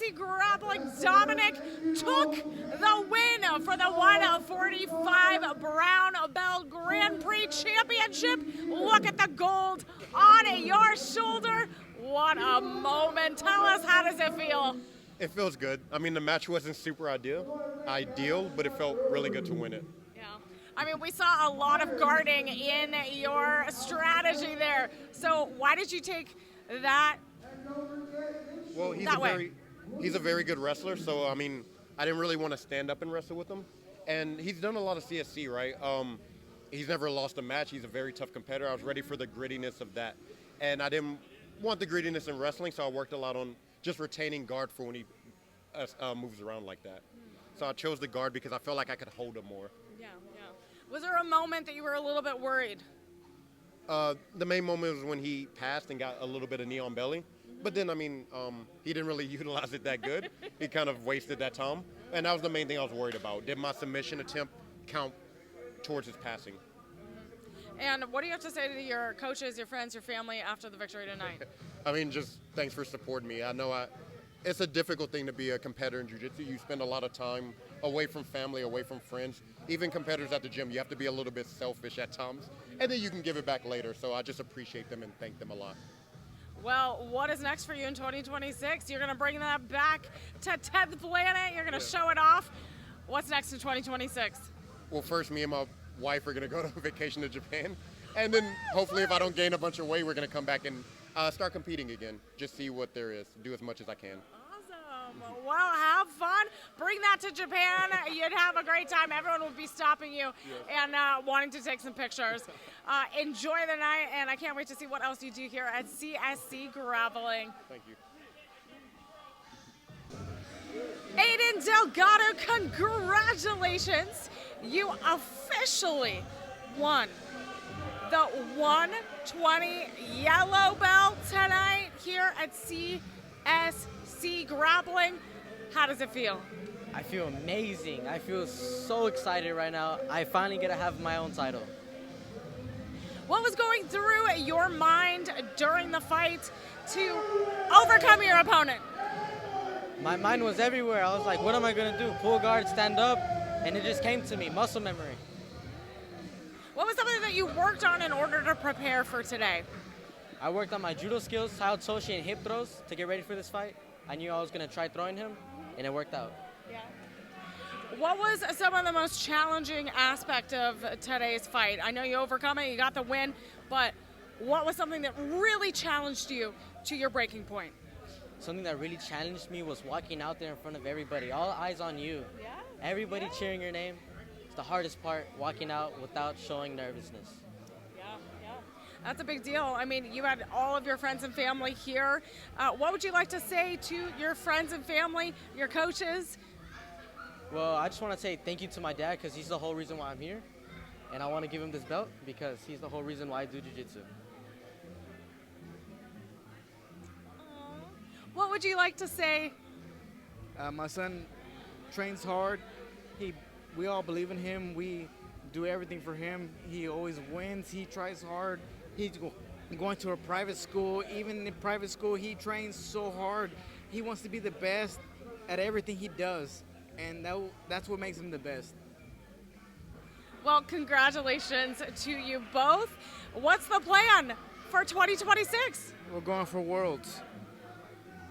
Csc Grappling, Dominic took the win for the 145 Brown Belt Grand Prix Championship. Look at the gold on your shoulder. What a moment. Tell us, how does it feel? It feels good. I mean, the match wasn't super ideal, but it felt really good to win it. Yeah. I mean, we saw a lot of guarding in your strategy there. So why did you take that Well, he's a very good wrestler, so I mean, I didn't really want to stand up and wrestle with him. And he's done a lot of CSC, right? He's never lost a match. He's a very tough competitor. I was ready for the grittiness of that. And I didn't want the grittiness in wrestling, so I worked a lot on just retaining guard for when he moves around like that. So I chose the guard because I felt like I could hold him more. Yeah. Was there a moment that you were a little bit worried? The main moment was when he passed and got a little bit of knee on belly. But then, I mean, he didn't really utilize it that good. He kind of wasted that time. And that was the main thing I was worried about. Did my submission attempt count towards his passing? And what do you have to say to your coaches, your friends, your family after the victory tonight? I mean, just thanks for supporting me. I know it's a difficult thing to be a competitor in jiu-jitsu. You spend a lot of time away from family, away from friends. Even competitors at the gym, you have to be a little bit selfish at times. And then you can give it back later. So I just appreciate them and thank them a lot. Well, what is next for you in 2026? You're going to bring that back to 10th Planet. You're going to show it off. What's next in 2026? Well, first, me and my wife are going to go to vacation to Japan. And then hopefully if I don't gain a bunch of weight, we're going to come back and start competing again. Just see what there is. Do as much as I can. Awesome. Well, have fun. Bring that to Japan. You'd have a great time. Everyone will be stopping you and wanting to take some pictures. Enjoy the night, and I can't wait to see what else you do here at Csc Grappling. Thank you. Aidan Delgado, congratulations. You officially won the 120 yellow belt tonight here at Csc Grappling. How does it feel? I feel amazing. I feel so excited right now. I finally get to have my own title. What was going through your mind during the fight to overcome your opponent? My mind was everywhere. I was like, what am I going to do? Pull guard, stand up, and it just came to me, muscle memory. What was something that you worked on in order to prepare for today? I worked on my judo skills, Trouche and hip throws to get ready for this fight. I knew I was going to try throwing him, and it worked out. Yeah. What was some of the most challenging aspect of today's fight? I know you overcome it, you got the win, but what was something that really challenged you to your breaking point? Something that really challenged me was walking out there in front of everybody, all eyes on you. Yeah. Everybody cheering your name. It's the hardest part, walking out without showing nervousness. Yeah. That's a big deal. I mean, you had all of your friends and family here. What would you like to say to your friends and family, your coaches? Well, I just want to say thank you to my dad because he's the whole reason why I'm here. And I want to give him this belt because he's the whole reason why I do jiu-jitsu. What would you like to say? My son trains hard. We all believe in him. We do everything for him. He always wins. He tries hard. He's going to a private school. Even in private school, he trains so hard. He wants to be the best at everything he does. And that's what makes him the best. Well, congratulations to you both. What's the plan for 2026? We're going for Worlds.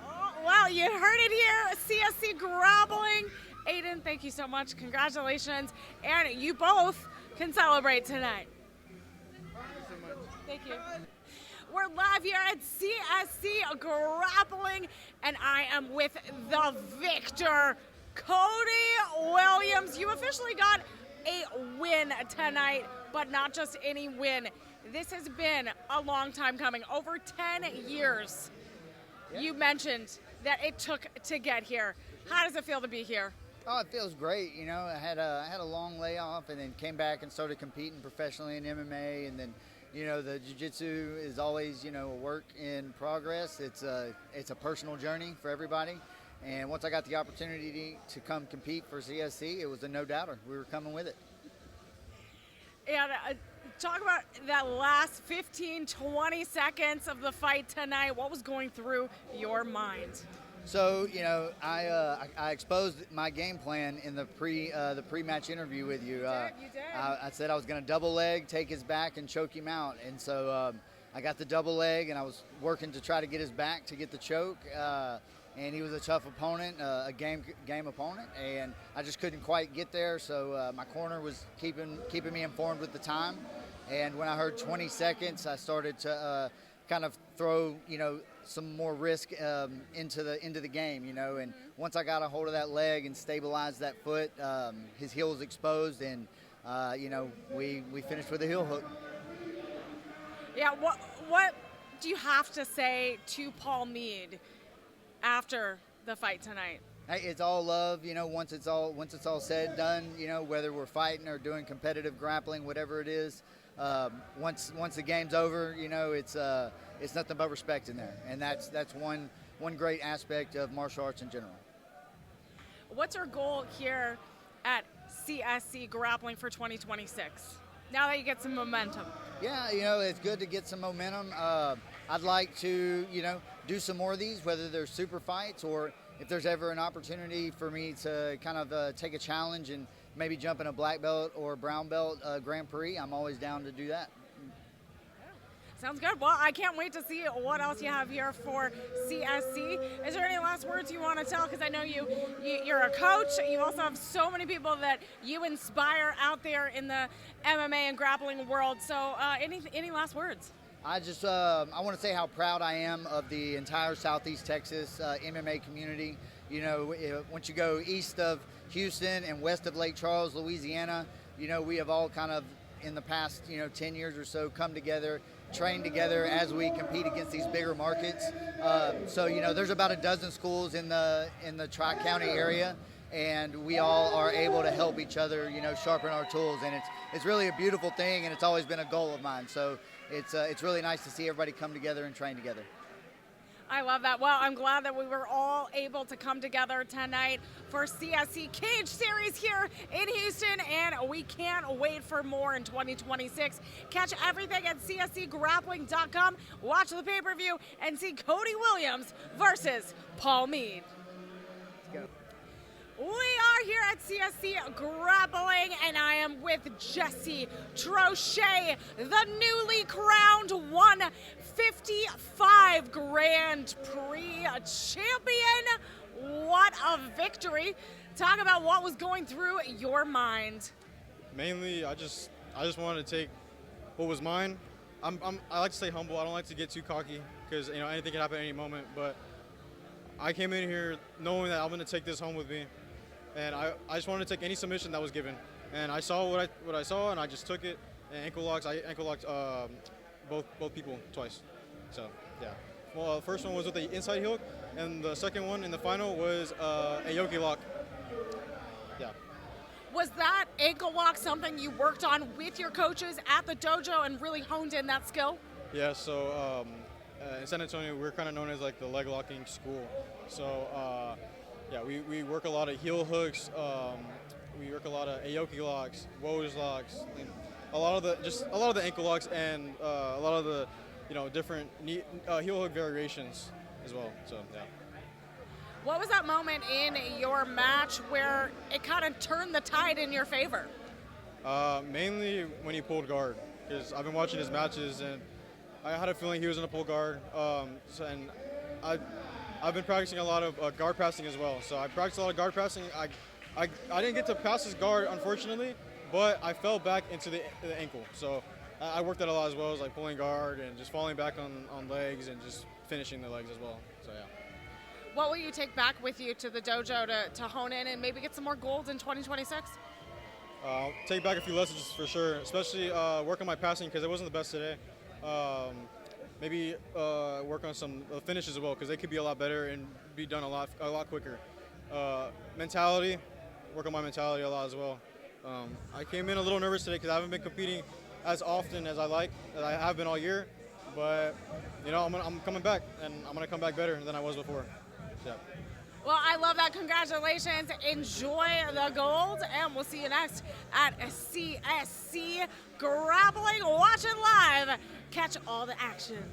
Oh, well, you heard it here, Csc Grappling. Aidan, thank you so much. Congratulations. And you both can celebrate tonight. Thank you. We're live here at Csc Grappling, and I am with the victor, Cody Williams. You officially got a win tonight, but not just any win. This has been a long time coming, over 10 years. Yeah. You mentioned that it took to get here. How does it feel to be here? Oh, it feels great. You know, I had a long layoff and then came back and started competing professionally in MMA, and then, you know, the jiu-jitsu is always, you know, a work in progress. It's a personal journey for everybody. And once I got the opportunity to come compete for CSC, it was a no-doubter. We were coming with it. And talk about that last 15, 20 seconds of the fight tonight. What was going through your mind? So, I exposed my game plan in the pre-match interview with you. You did. I said I was going to double leg, take his back, and choke him out. And so I got the double leg, and I was working to try to get his back to get the choke. And he was a tough opponent, a game opponent, and I just couldn't quite get there. So my corner was keeping me informed with the time. And when I heard 20 seconds, I started to kind of throw, some more risk into the game, And once I got a hold of that leg and stabilized that foot, his heel was exposed, and we finished with a heel hook. Yeah. What do you have to say to Paul Meade after the fight tonight? Hey, it's all love, once it's all said and done, whether we're fighting or doing competitive grappling, whatever it is, once the game's over, it's nothing but respect in there. And that's one great aspect of martial arts in general. What's our goal here at CSC Grappling for 2026? Now that you get some momentum. Yeah, it's good to get some momentum. I'd like to, do some more of these, whether they're super fights or if there's ever an opportunity for me to kind of take a challenge and maybe jump in a black belt or brown belt Grand Prix, I'm always down to do that. Sounds good. Well, I can't wait to see what else you have here for CSC. Is there any last words you want to tell? Because I know you're a coach. You also have so many people that you inspire out there in the MMA and grappling world. So any last words? I want to say how proud I am of the entire Southeast Texas MMA community. Once you go east of Houston and west of Lake Charles, Louisiana, we have all kind of in the past, 10 years or so come together, train together as we compete against these bigger markets. So there's about a dozen schools in the Tri-County area, and we all are able to help each other, sharpen our tools. And it's really a beautiful thing, and it's always been a goal of mine. So it's really nice to see everybody come together and train together. I love that. Well, I'm glad that we were all able to come together tonight for CSC Cage Series here in Houston, and we can't wait for more in 2026. Catch everything at cscgrappling.com. Watch the pay-per-view and see Cody Williams versus Paul Meade. Let's go. We are here at CSC Grappling, and I am with Csc Trouche, the newly crowned 155 Grand Prix champion. What a victory. Talk about what was going through your mind. Mainly, I just wanted to take what was mine. I like to stay humble. I don't like to get too cocky because anything can happen at any moment. But I came in here knowing that I'm going to take this home with me. And I just wanted to take any submission that was given, and I saw what I saw, and I just took it. And I ankle locked both people twice. So yeah. Well, the first one was with the inside heel, and the second one in the final was a yoke lock. Yeah. Was that ankle lock something you worked on with your coaches at the dojo and really honed in that skill? Yeah. So in San Antonio, we're kind of known as like the leg locking school. So. Yeah, we work a lot of heel hooks. We work a lot of aoki locks, woes locks, and a lot of the ankle locks, and a lot of the different heel hook variations as well. So yeah. What was that moment in your match where it kind of turned the tide in your favor? Mainly when he pulled guard, because I've been watching his matches and I had a feeling he was going to pull guard. And I've been practicing a lot of guard passing as well. So I practiced a lot of guard passing. I didn't get to pass his guard, unfortunately, but I fell back into the ankle. So I worked that a lot as well, as like pulling guard and just falling back on legs and just finishing the legs as well. So yeah. What will you take back with you to the dojo to hone in and maybe get some more golds in 2026? Take back a few lessons for sure, especially work on my passing because it wasn't the best today. Maybe work on some finishes as well because they could be a lot better and be done a lot quicker. Mentality, work on my mentality a lot as well. I came in a little nervous today because I haven't been competing as often as I have been all year, but I'm coming back and I'm gonna come back better than I was before. Yeah. Well, I love that. Congratulations. Enjoy the gold, and we'll see you next at CSC Grappling. Watch it live. Catch all the action.